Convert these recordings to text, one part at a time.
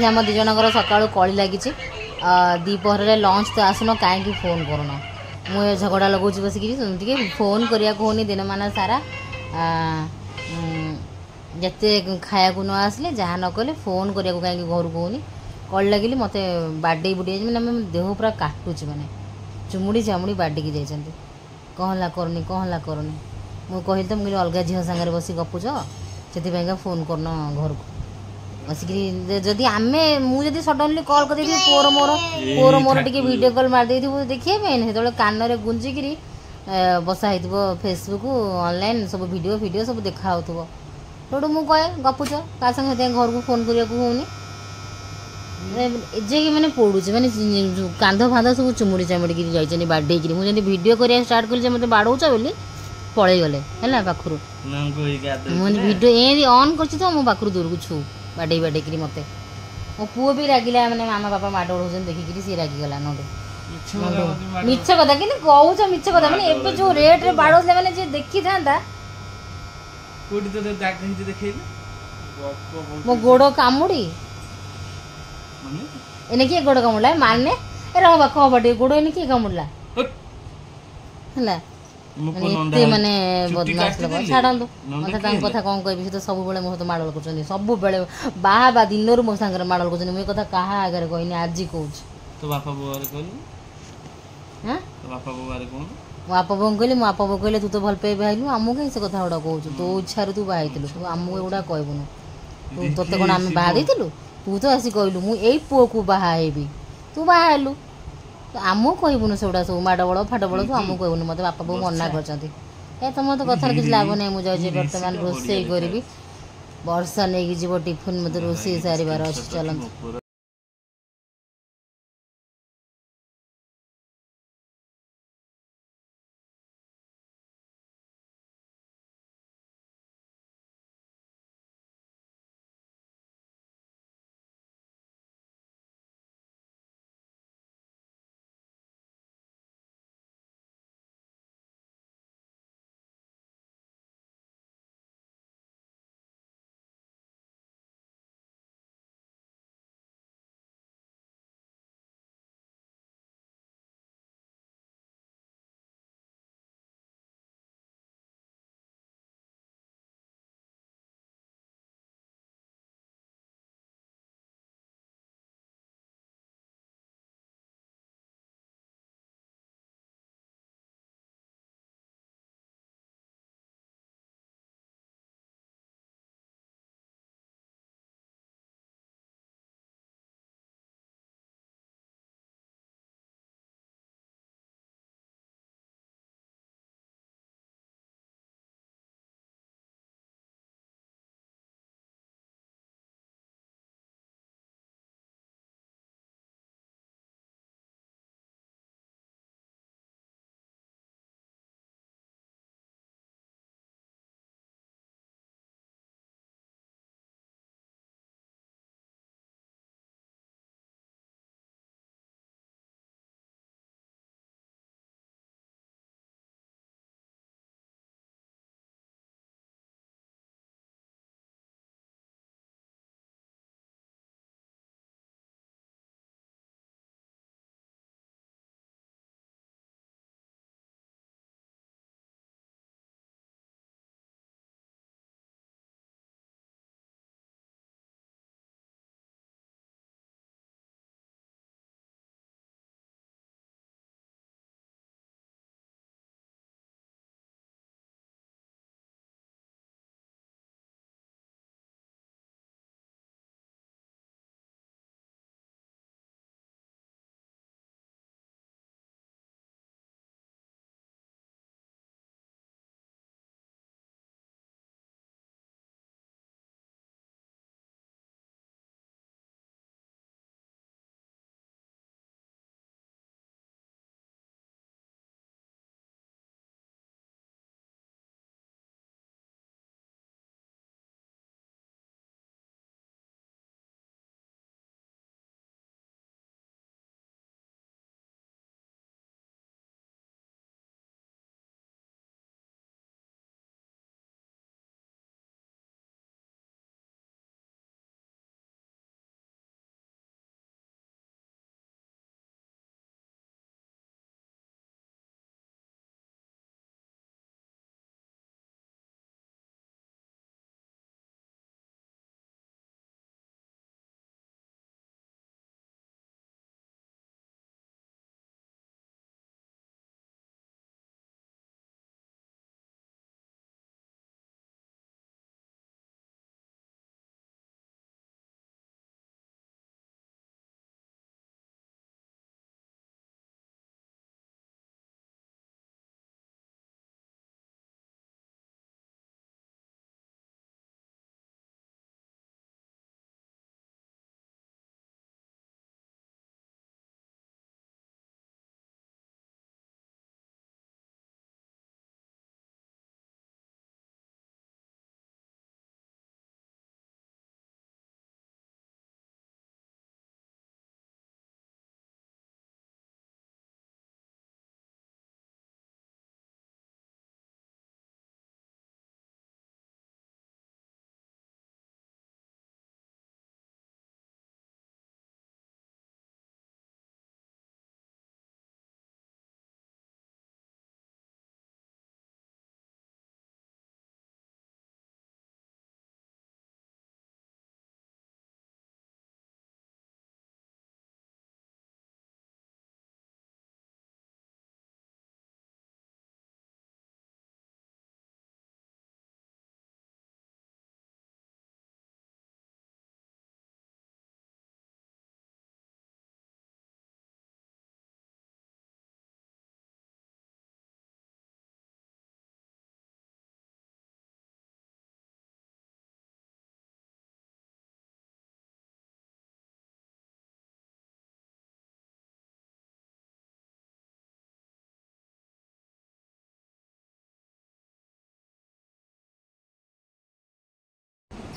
आम दी जनकर सका कली लगी दीपहर लंच तो आसन कहीं फोन करना मुझे झगड़ा लगौच बसिक फोन करने को होनी दिन मान सारा जिते खाया न आसले जहाँ न कले फोन करने को कहीं घर को होनी कल लगिली मत बाडे बुड़े मैंने देह पूरा काटुच माने चुमुड़ी चामुड़ी बाडिकी जाइए कहला करनी मुझे कहली तो मुझे अलग झील सागर बस गपुच से फोन करना घर को बसिक जदि आम मुझे सडनली कल कर पुअर मोर टे भिड कल मारदे देखिए से कान में गुंजिक बसा हो फेसबुक ऑनलाइन सब वीडियो सब देखा हो मुझे गपुच क्या संगे घर को फोन करने को होनी जे मैंने पड़ुचे मैंने कांध फांध सब चुमुड़ी चामुड़ी जाइए बाडे मुझे भिड कर स्टार्ट कली मत बाड़ौच बोली पलि गले है पाखु मुझे भिड ए अन् कर मो पाखु दूर को छु बाडे बाडेक मत मो पुओ भी रागिला मैंने मामा बापा माड़ हो देखिकी सी रागिगला नंदू मिछ कथा कि कौच मिछ कथा मैंने एवं जो रेट रे बाड़ौले मैंने जे देखी था मो गोड़ कामुड़ी एने किए गोड़ कामुड़ा मारने ए रहा कह बटे गोड़ एने किए कामुड़ा है एते माने बदमाश लोक छाड़ू मत कथा कौन कह तो सब मो सहित माड़ कर सब बा दिन मो सागर माड़ कर मुझे कथा क्या आगे कहनी आज कौच बापा बो कहली मो बापा बो कहले तू तो भल पे बाहलु आमको कहीं से कथा गुड़ा कहूँ तो इच्छा तू बाहर तू आमको एगुड़ा कहबुनु तोते कौन आम बाहा तू तो आसी कहलु मुझे पुओ को बाहबी तू बाहलु आमको कहबुनु से सब माड़ बड़ फाट बड़ तू आमको कहबुनु मत बापा बो मना कर तुम तो कथार किसी लाभ नहीं मुझे बर्तमान रोसे करी वर्षा नहीं जीव टिफिन मत रोसे सारे चलते।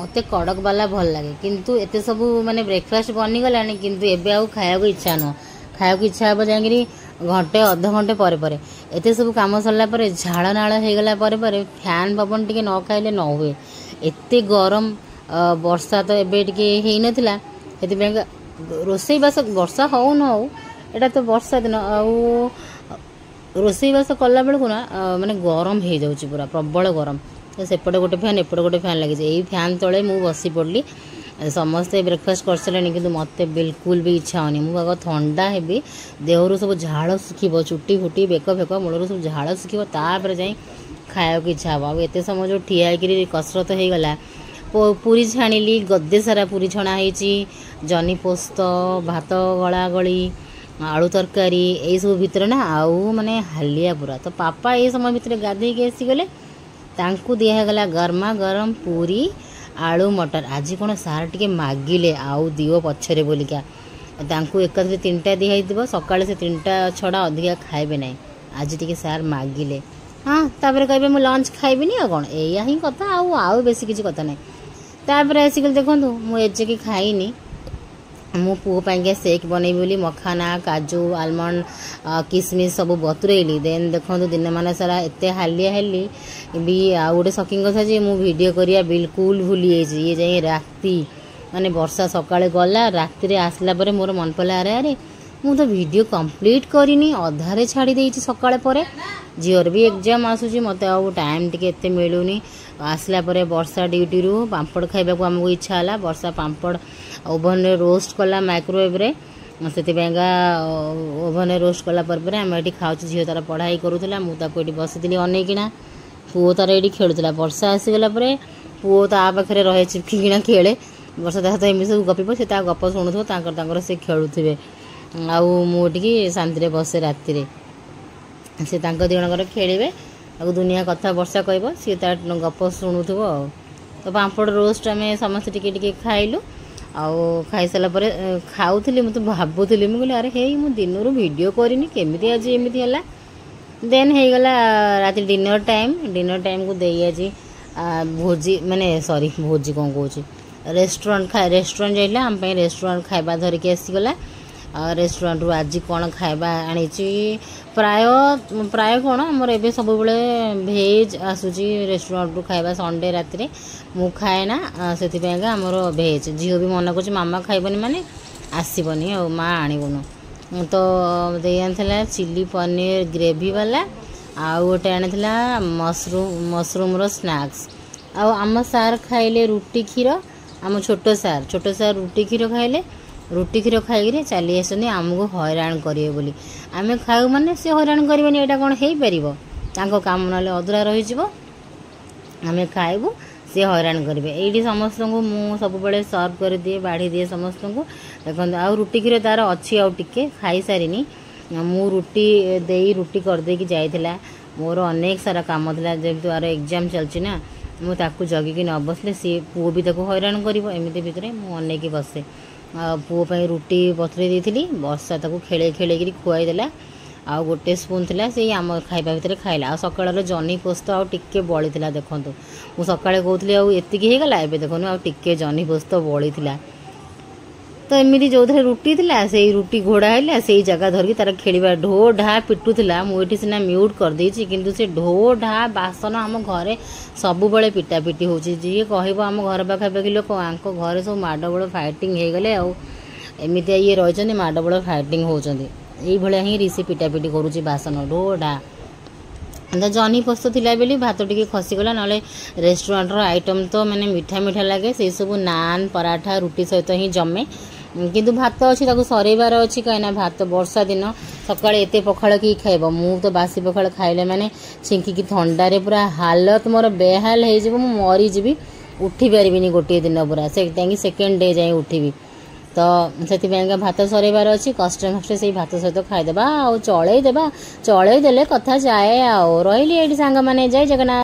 मत कड़क वाला भल लगे किंतु एते सब माने ब्रेकफास्ट बनीगलानी किंतु एबे आउ खाया इच्छा नुह खाया इच्छा हे जाकि घंटे अध घंटे पर एते सब काम सरला पर झाड़ नाड़ होगला पर फैन पवन टे न खाइले न हुए एते गरम वर्षा तो एबे टिके हेई नथिला सेति रोसई बास वर्षा हो न हो एटा तो वर्षा दिन आउ रोसई बास कला बेलू ना माने गरम हो जाउची पूरा प्रबल गरम तो सेपटे गोटे फैन एपटे गोटे फैन लगे यही फैन तले मु बसी पड़ली समस्ते ब्रेकफास्ट कर सारे कि मत बिल्कुल भी इच्छा होनी मुझे ठंडा हेबी देहरु सब झाड़ सुखी चुटी फुटी बेक फेक मूलर सब झाड़ सुखी तापर जाए खाया इच्छा हे एत समय जो ठिया कसरत हो गला पूरी छाणिली गदे सारा पूरी छणा जनी पोस्त भात गला गली आलू तरकारी यही सब भितर ना आउ माने हालिया पूरा तो पापा ये समय भितर गाधे के आसीगले तांकु दिहगला गरमा गरम पूरी आलू मटर आज कौन सार टे मागिले आउ दियो पछरे बोलिका तांकु एकाथरे 3टा दिखाई सकाଳେ से 3टा छड़ा अधिका खाइबे ना आज टे सार मागिले हाँ तापर कहबे मु लंच खाइबिनी आ कौन एया ही कथा आउ बेसी किसी कथा ना तापर आसिक देखु मुझे कि खाइनी मो पुओ पाइका सेक बनैबी बोली मखाना काजू आलमंड किसमिश सब बतुरेली देन देखो दिन मान सारा एत हालिया हेली भी आउ गोटे सकिंग कथा जे मु वीडियो करिया बिल्कुल भूली ये जाए राति माने वर्षा सकाळे गला राति रे आसला परे मोर मन पड़ा अरे अरे मु तो वीडियो कंप्लीट करिनी अधारे छाड़ी देइछि सकाळे परे झीर भी एग्जाम आसुची मते आउ टाइम टिके एते मिलुनी आसला परे वर्षा ड्यूटी रु पांपड़ खाइबा को हमको इच्छा हला वर्षा पांपड़ ओवन रे रोस्ट कला माइक्रोवेव रे से ओवन रे रोस्ट कला पर आम ये खाऊ झील तार पढ़ाई करूला मुझे बसी अनेकिना पुओ तार ये खेलुला वर्षा आसीगला पुओ ता पाखे रहे चिपकिना खेले वर्षा ता तो एमती सब गपिब से गप शुणुव से खेलुवे आउ मुझे शांति बसे राति से दिजणकर खेलिए दुनिया कथा वर्षा कह सी गप शुणुव तो पांपड़ रोस्ट आम समस्त टिके खाइलु आउ खाई सारा पर खाऊली मुझे भावुली मुझे अरे हे मु दिन वीडियो करनी केमी आज एमती है देन हो गला रात डिनर टाइम को दे आज भोजी माने सॉरी भोजी कौन कौच रेस्टोरेंट जाइला आम रेस्टोरेंट खाइबा धरिकी आसीगला रेस्टोरेंट रू आज कौन खाइबा आनी प्राय प्राय कौन आमर ए सब भेज आसूची रेस्टोरेंट रू खाइबा संडे राति रे मु खाए ना से आमर भेज झील भी मन कर मामा खाइबनी माने आसबनी आ माँ आणबुन तो दे आनी चिली पनीर ग्रेवी वाला आउ गोटे आनी मशरूम रो स्नैक्स आम सार खाइले रुटी क्षीर आम छोट सार रुटी क्षीर खाइले रुटी क्षीर खाई चली आसनी आमको हैरान करेंगे बोली आम खाऊ माने सी हैरान करेंगे यहाँ कौन हो पार काम ना अधूरा रही आम खाइबू सी हैरान करेंगे ये समस्त को मुझे सब सर्व कर दिए बाढ़ी दिए समस्त को देखो आउ रुटी क्षीर तार अच्छी आउ टिके खाई सारिनी मु रुटी दे रुटी करदे कि जाइला मोर अनेक सारा काम था जब आर एग्जाम चलची ना मुझे जगिकी न बसले सी पुओ भी हैरान करमती भितर मुझे बसे पुओ रुटी बतुरे देती वर्षा खेले खेल खुआईदेला आ गोटे स्पून थिला से आम खाइबा भितर खाइला आ सकाळ जनी पोस्त आ टिके बळी थिला देखंतु मु सकाळे कहूली आतिकी हो गला एबे देखनु आ टिके जनी पोस्त बळी थिला तो एमती जो थे रुटी थिला से रुटी घोड़ा है से जगह धरिकी तार खेलिबा ढो ढा पिटुला मुझे सीना म्यूट कर देछि किंतु से ढो ढा बासन आम घरे सब बड़े पिटा पिटी होछि जी कहबो आम घर पाखापाखि लोक आंको घरे सब माडबड़ फाइटिंग हो गले एमती ये रही माडबड़ फाइटिंग होचंदी यही भाया ही ऋषि पिटापिटी करुच्ची बासन ढो ढा जनी पोस्त थिला बेली भात टिके खसीगला ना रेस्टोरेंट आइटम तो माने मीठा मीठा लगे से सब नान पराठा रुटी सहित ही जमे किंतु भात अच्छी सरेबार अच्छी कहीं भात वर्षा दिन सकाଳେ एते पखाड़ कि खाइब मु तो बासी पखाड़ खाइले माने छिंकी थंडारे पूरा हालत मोर बेहाल हो मरीजी उठी पारिनी गोटे दिन पूरा से सेकेंड डे जाए उठीबी तो से भात सरेबार अच्छी कष्ट मष्टे से भात सहित खाईदेबा चलईदेबा चलईदेले कथा जाए आ रही सांग मैंने जय जगन्नाथ।